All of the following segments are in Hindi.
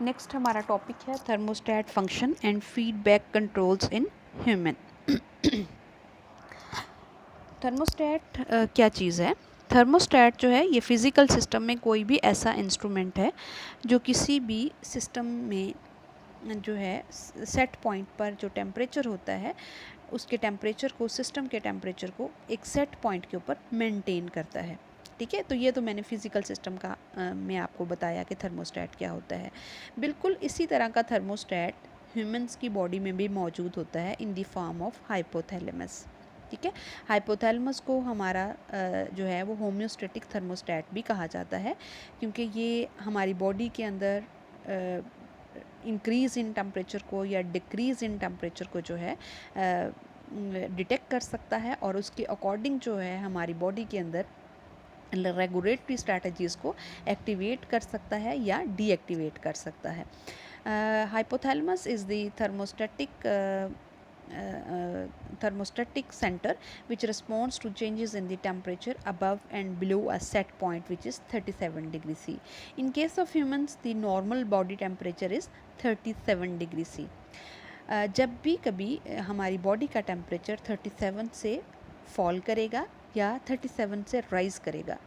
नेक्स्ट हमारा टॉपिक है thermostat function and feedback controls in human. Thermostat क्या चीज़ है? थर्मोस्टेट जो है ये फिज़िकल सिस्टम में कोई भी ऐसा इंस्ट्रूमेंट है जो किसी भी सिस्टम में जो है सेट पॉइंट पर जो टेम्परेचर होता है उसके टेम्परेचर को, सिस्टम के टेम्परेचर को एक सेट पॉइंट के ऊपर मेंटेन करता है। ठीक है, तो ये तो मैंने फिज़िकल सिस्टम का मैं आपको बताया कि थर्मोस्टेट क्या होता है। बिल्कुल इसी तरह का थर्मोस्टेट ह्यूमंस की बॉडी में भी मौजूद होता है in the form of hypothalamus. ठीक है, हाइपोथैलेमस को हमारा जो है वो होम्योस्टेटिक थर्मोस्टेट भी कहा जाता है, क्योंकि ये हमारी बॉडी के अंदर इंक्रीज़ इन टेम्परेचर को या डिक्रीज़ इन टेम्परेचर को जो है डिटेक्ट कर सकता है, और उसके अकॉर्डिंग जो है हमारी बॉडी के अंदर रेगुलेटरी स्ट्रैटेजीज़ को एक्टिवेट कर सकता है या डीएक्टिवेट कर सकता है। Hypothalamus is the thermostatic center which responds to changes in the temperature above and below a set point which is 37 degrees C. In case of humans, the normal body temperature is 37 degrees C. जब भी कभी हमारी बॉडी का टेम्परेचर 37 से फॉल करेगा या 37 से राइज़ करेगा,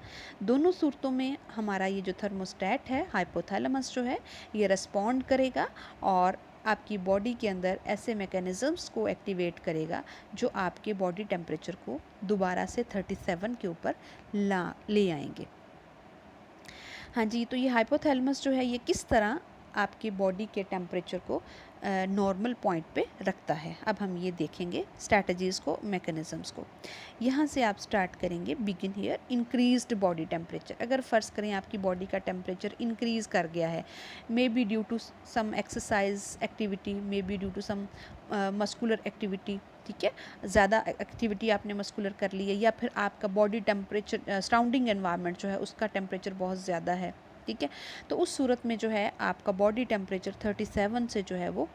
दोनों सूरतों में हमारा ये जो थर्मोस्टेट है हाइपोथैलेमस जो है ये रिस्पॉन्ड करेगा और आपकी बॉडी के अंदर ऐसे मैकेनिज़म्स को एक्टिवेट करेगा जो आपके बॉडी टेम्परेचर को दोबारा से 37 के ऊपर ले आएंगे। हाँ जी, तो ये हाइपोथैलेमस जो है ये किस तरह आपके बॉडी के टेम्परेचर को नॉर्मल पॉइंट पे रखता है, अब हम ये देखेंगे स्ट्रैटेजीज़ को, मैकेनिज़म्स को। यहाँ से आप स्टार्ट करेंगे, begin here, increased body temperature. अगर फ़र्ज़ करें आपकी बॉडी का टेम्परेचर इंक्रीज़ कर गया है, may be due to some exercise activity, may be due to some muscular activity, ठीक है, ज़्यादा एक्टिविटी आपने मस्कुलर कर ली है, या फिर आपका बॉडी टेम्परेचर, सराउंडिंग एनवायरनमेंट जो है उसका टेम्परेचर बहुत ज़्यादा है, ठीक है, तो उस सूरत में जो है आपका बॉडी टेम्परेचर 37 से जो है वो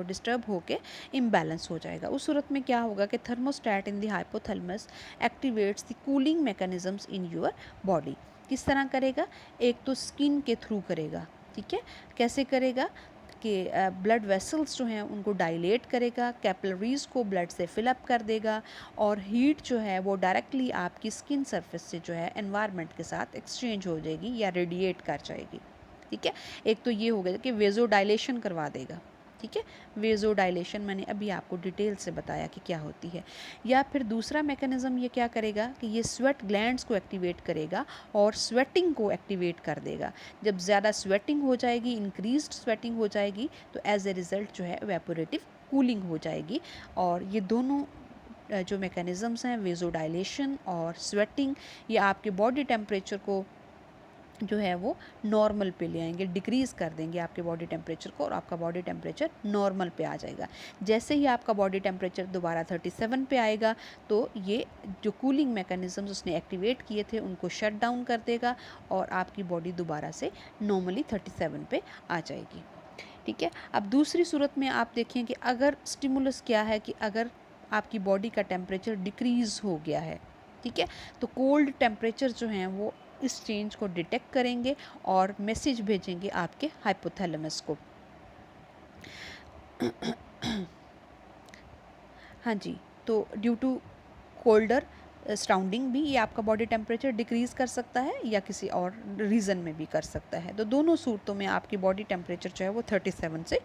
डिस्टर्ब होके इम्बैलेंस हो जाएगा। उस सूरत में क्या होगा कि thermostat in the hypothalamus activates the cooling mechanisms in your body. किस तरह करेगा? एक तो स्किन के थ्रू करेगा, ठीक है, कैसे करेगा कि ब्लड वेसल्स जो हैं उनको डायलेट करेगा, कैपिलरीज़ को ब्लड से फिलअप कर देगा, और हीट जो है वो डायरेक्टली आपकी स्किन सरफेस से जो है एनवायरनमेंट के साथ एक्सचेंज हो जाएगी या रेडिएट कर जाएगी। ठीक है, एक तो ये हो गया कि वेजो डायलेशन करवा देगा, ठीक है, वेजो डायलेशन मैंने अभी आपको डिटेल से बताया कि क्या होती है। या फिर दूसरा मैकेनिज़्म ये क्या करेगा कि ये स्वेट ग्लैंड्स को एक्टिवेट करेगा और स्वेटिंग को एक्टिवेट कर देगा। जब ज़्यादा स्वेटिंग हो जाएगी, इंक्रीज्ड स्वेटिंग हो जाएगी, तो एज ए रिज़ल्ट जो है इवेपोरेटिव कूलिंग हो जाएगी, और ये दोनों जो मैकेनिज़म्स हैं, वेजो डायलेशन और स्वेटिंग, ये आपके बॉडी टेम्परेचर को जो है वो नॉर्मल पे ले आएंगे, डिक्रीज़ कर देंगे आपके बॉडी टेम्परेचर को, और आपका बॉडी टेम्परेचर नॉर्मल पे आ जाएगा। जैसे ही आपका बॉडी टेम्परेचर दोबारा 37 पे आएगा, तो ये जो कूलिंग मैकेनिज़म्स उसने एक्टिवेट किए थे उनको शट डाउन कर देगा, और आपकी बॉडी दोबारा से नॉर्मली 37 पे आ जाएगी। ठीक है, अब दूसरी सूरत में आप देखें कि अगर स्टिमुलस क्या है कि अगर आपकी बॉडी का टेम्परेचर डिक्रीज़ हो गया है, ठीक है, तो कोल्ड टेम्परेचर जो हैं वो इस चेंज को डिटेक्ट करेंगे और मैसेज भेजेंगे आपके हाइपोथैलेमस को। हाँ जी, तो ड्यू टू कोल्डर सराउंडिंग भी ये आपका बॉडी टेम्परेचर डिक्रीज़ कर सकता है या किसी और रीज़न में भी कर सकता है। तो दोनों सूरतों में आपकी बॉडी टेम्परेचर जो है वो 37 से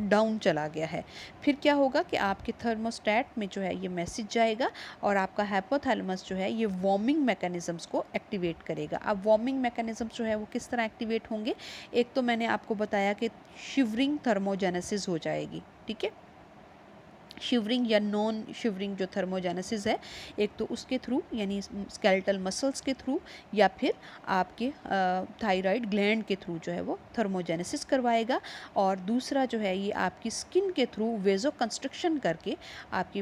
डाउन चला गया है। फिर क्या होगा कि आपके थर्मोस्टेट में जो है ये मैसेज जाएगा, और आपका हाइपोथैलेमस जो है ये वार्मिंग मैकेनिज़म्स को एक्टिवेट करेगा। अब वार्मिंग मैकेनिज़म्स जो है वो किस तरह एक्टिवेट होंगे? एक तो मैंने आपको बताया कि शिवरिंग थर्मोजेनेसिस हो जाएगी, ठीक है, शिवरिंग या नॉन शिवरिंग जो थर्मोजेनेसिस है, एक तो उसके थ्रू यानी स्केलेटल मसल्स के थ्रू, या फिर आपके थायराइड ग्लैंड के थ्रू जो है वो थर्मोजेनेसिस करवाएगा, और दूसरा जो है ये आपकी स्किन के थ्रू वेजो कंस्ट्रक्शन करके आपकी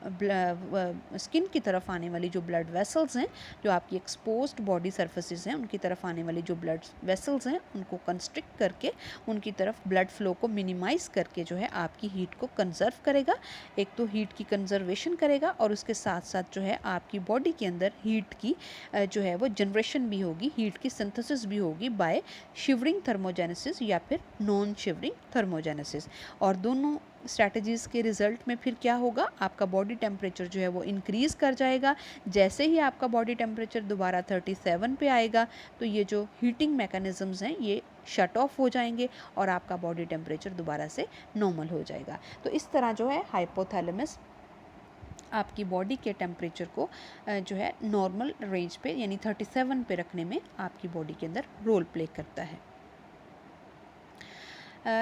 स्किन की तरफ आने वाली जो ब्लड वेसल्स हैं, जो आपकी एक्सपोज्ड बॉडी सर्फेसिस हैं, उनकी तरफ आने वाली जो ब्लड वेसल्स हैं उनको कंस्ट्रिक्ट करके उनकी तरफ ब्लड फ्लो को मिनिमाइज़ करके जो है आपकी हीट को कंजर्व करेगा। एक तो हीट की कंजर्वेशन करेगा और उसके साथ साथ जो है आपकी बॉडी के अंदर हीट की जो है वो जनरेशन भी होगी, हीट की सिंथेसिस भी होगी बाय शिवरिंग थर्मोजेनेसिस या फिर नॉन शिवरिंग थर्मोजेनेसिस। और दोनों स्ट्रैटेजीज़ के रिजल्ट में फिर क्या होगा, आपका बॉडी टेम्परेचर जो है वो इंक्रीज़ कर जाएगा। जैसे ही आपका बॉडी टेम्परेचर दोबारा 37 पे आएगा तो ये जो हीटिंग मैकेनिज़म्स हैं ये शट ऑफ हो जाएंगे और आपका बॉडी टेम्परेचर दोबारा से नॉर्मल हो जाएगा। तो इस तरह जो है हाइपोथैलेमस आपकी बॉडी के टेम्परेचर को जो है नॉर्मल रेंज पे यानी 37 पे रखने में आपकी बॉडी के अंदर रोल प्ले करता है।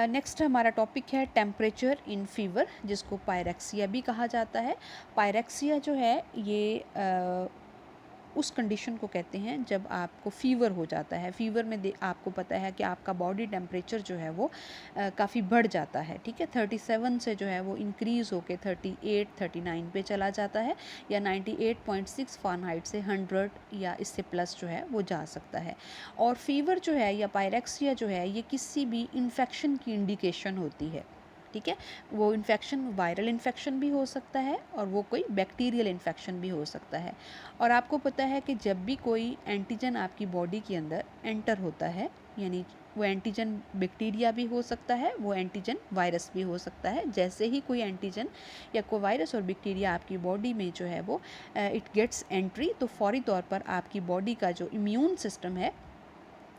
नेक्स्ट हमारा टॉपिक है टेम्परेचर इन फीवर, जिसको पायरेक्सिया भी कहा जाता है। पायरेक्सिया जो है ये उस कंडीशन को कहते हैं जब आपको फ़ीवर हो जाता है। फ़ीवर में आपको पता है कि आपका बॉडी टेम्परेचर जो है वो काफ़ी बढ़ जाता है, ठीक है। 37 से जो है वो इंक्रीज़ होके 38, 39 पे चला जाता है, या 98.6 फ़ारेनहाइट से 100 या इससे प्लस जो है वो जा सकता है। और फ़ीवर जो है या पायरेक्सिया जो है ये किसी भी इन्फेक्शन की इंडिकेशन होती है, ठीक है। वो इन्फेक्शन वायरल इन्फेक्शन भी हो सकता है और वो कोई बैक्टीरियल इन्फेक्शन भी हो सकता है। और आपको पता है कि जब भी कोई एंटीजन आपकी बॉडी के अंदर एंटर होता है, यानी वो एंटीजन बैक्टीरिया भी हो सकता है, वो एंटीजन वायरस भी हो सकता है। जैसे ही कोई एंटीजन या कोई वायरस और बैक्टीरिया आपकी बॉडी में जो है वो इट गेट्स एंट्री, तो फौरी तौर पर आपकी बॉडी का जो इम्यून सिस्टम है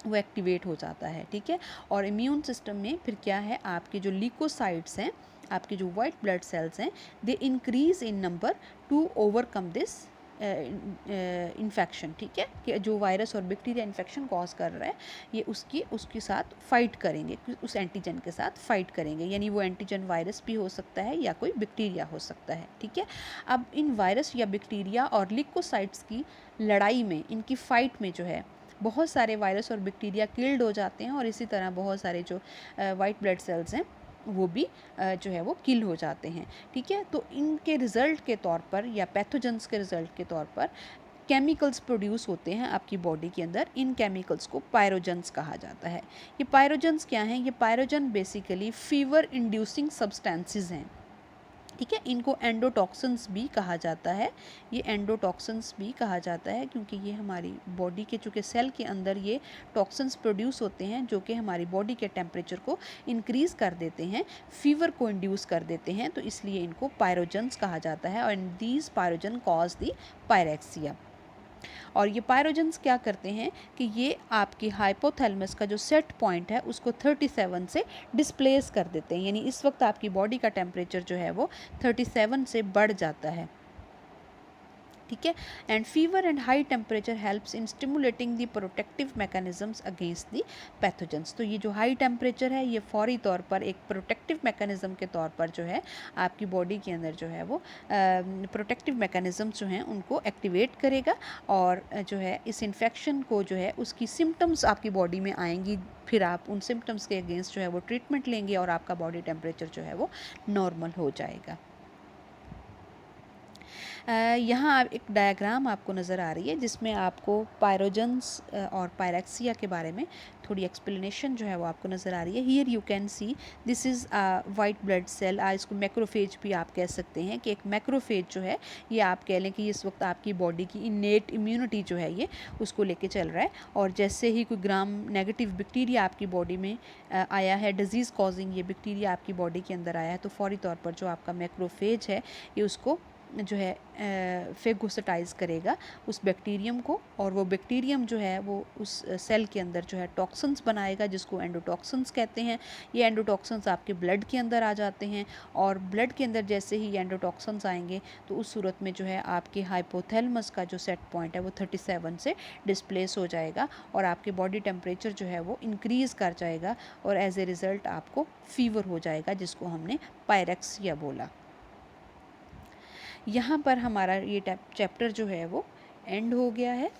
वो एक्टिवेट हो जाता है, ठीक है। और इम्यून सिस्टम में फिर क्या है, आपके जो ल्यूकोसाइट्स हैं, आपके जो वाइट ब्लड सेल्स हैं, they increase in number to overcome this infection, ठीक है। कि जो वायरस और बैक्टीरिया इन्फेक्शन कॉज कर रहा है ये उसके साथ फाइट करेंगे, उस एंटीजन के साथ फाइट करेंगे, यानी वो एंटीजन वायरस भी हो सकता है या कोई बैक्टीरिया हो सकता है, ठीक है। अब इन वायरस या बैक्टीरिया और ल्यूकोसाइट्स की लड़ाई में, इनकी फाइट में जो है बहुत सारे वायरस और बैक्टीरिया किल्ड हो जाते हैं और इसी तरह बहुत सारे जो वाइट ब्लड सेल्स हैं वो भी जो है वो किल हो जाते हैं, ठीक है। तो इनके रिज़ल्ट के तौर पर या पैथोजेंस के रिज़ल्ट के तौर पर केमिकल्स प्रोड्यूस होते हैं आपकी बॉडी के अंदर। इन केमिकल्स को पायरोजेंस कहा जाता है। ये पायरोजेंस क्या हैं? ये pyrogen basically fever inducing substances हैं, ठीक है। इनको एंडोटॉक्सिन्स भी कहा जाता है। ये एंडोटॉक्सिन्स भी कहा जाता है क्योंकि ये हमारी बॉडी के चूँकि सेल के अंदर ये टॉक्सिन्स प्रोड्यूस होते हैं जो कि हमारी बॉडी के टेम्परेचर को इंक्रीज़ कर देते हैं, फीवर को इंड्यूस कर देते हैं, तो इसलिए इनको पायरोजेंस कहा जाता है। और these pyrogen cause the pyrexia. और ये पायरोजेंस क्या करते हैं कि ये आपकी हाइपोथैलेमस का जो सेट पॉइंट है उसको 37 से डिस्प्लेस कर देते हैं, यानी इस वक्त आपकी बॉडी का टेम्परेचर जो है वो 37 से बढ़ जाता है, ठीक है। And fever and high temperature helps in stimulating the protective mechanisms against the pathogens. तो ये जो हाई टेम्परेचर है ये फौरी तौर पर एक प्रोटेक्टिव मैकेनिज्म के तौर पर जो है आपकी बॉडी के अंदर जो है वो प्रोटेक्टिव मैकेनिज्म्स जो हैं उनको एक्टिवेट करेगा और जो है इस इन्फेक्शन को जो है उसकी सिम्टम्स आपकी बॉडी में आएंगी, फिर आप उन सिम्टम्स के अगेंस्ट जो है वो ट्रीटमेंट लेंगे और आपका बॉडी टेम्परेचर जो है वो नॉर्मल हो जाएगा। यहाँ एक डायग्राम आपको नज़र आ रही है जिसमें आपको पायरोजेंस और पायरेक्सिया के बारे में थोड़ी एक्सप्लेनेशन जो है वो आपको नज़र आ रही है। Here you can see this is white blood cell, इसको मैक्रोफेज भी आप कह सकते हैं कि एक मैक्रोफेज जो है ये आप कह लें कि इस वक्त आपकी बॉडी की इनेट इम्यूनिटी जो है ये उसको लेके चल रहा है। और जैसे ही कोई ग्राम नेगेटिव बैक्टीरिया आपकी बॉडी में आया है, डिजीज़ कॉजिंग ये बैक्टीरिया आपकी बॉडी के अंदर आया है, तो फौरी तौर पर जो आपका मैक्रोफेज है ये उसको जो है फेगोसिटाइज करेगा उस बैक्टीरियम को, और वो बैक्टीरियम जो है वो उस सेल के अंदर जो है टॉक्सिन्स बनाएगा जिसको एंडोटॉक्सिन्स कहते हैं। ये एंडोटॉक्सिन्स आपके ब्लड के अंदर आ जाते हैं और ब्लड के अंदर जैसे ही एंडोटॉक्सिन्स आएंगे तो उस सूरत में जो है आपके हाइपोथैलेमस का जो सेट पॉइंट है वो 37 से डिस्प्लेस हो जाएगा और आपके बॉडी टेम्परेचर जो है वो इंक्रीज़ कर जाएगा और एज ए रिज़ल्ट आपको फीवर हो जाएगा जिसको हमने पायरेक्सिया बोला। यहाँ पर हमारा ये चैप्टर जो है वो एंड हो गया है।